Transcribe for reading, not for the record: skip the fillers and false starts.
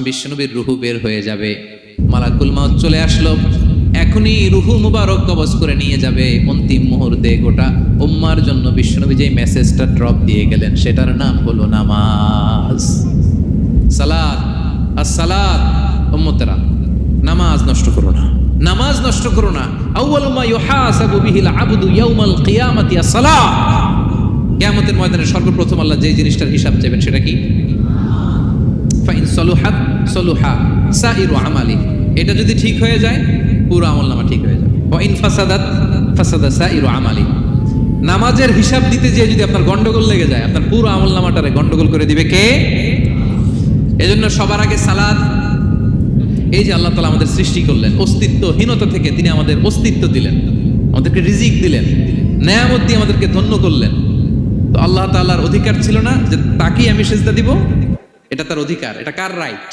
বিশ্বনবীর রুহু বের হয়ে যাবে, মালাকুল মাউত চলে আসলো, এখনই রুহু মুবারক কবজ করে নিয়ে যাবে। অন্তিম মুহূর্তে গোটা উম্মার জন্য বিশ্বনবী যে মেসেজটা ড্রপ দিয়ে গেলেন সেটার নাম হলো নামাজ। সালাত, আসসালাত। উম্মতেরা, নামাজ নষ্ট করো না, নামাজ নষ্ট করো না। আউয়ালু মা ইউহাসাবু বিহিল আবদু ইয়াউমাল কিয়ামাতি আস-সালাহ। কিয়ামতের ময়দানে সর্বপ্রথম আল্লাহ যে জিনিসটার হিসাব চাইবেন সেটা কি? ফাইন সলুহাত সলুহা সাইরু আমালি। এটা যদি ঠিক হয়ে যায় পুরো আমলনামা ঠিক হয়ে যাবে। ওয়া ইন ফাসাদাত ফাসাদা সাইরু আমালি। নামাজের হিসাব দিতে যে যদি আপনার গন্ডগোল লেগে যায়, আপনার পুরো আমলনামাটারে গন্ডগোল করে দিবে কে? এজন্য সবার আগে সালাত। এই যে আল্লাহ তাআলা আমাদের সৃষ্টি করলেন অস্তিত্বহীনতা থেকে, তিনি আমাদের অস্তিত্ব দিলেন, আমাদেরকে রিজিক দিলেন, নেয়ামত দিয়ে আমাদেরকে ধন্য করলেন। তো আল্লাহ তাআলার অধিকার ছিল না যে তাকেই আমি সিজদা দিব? এটা তার অধিকার। এটা কার রাইট?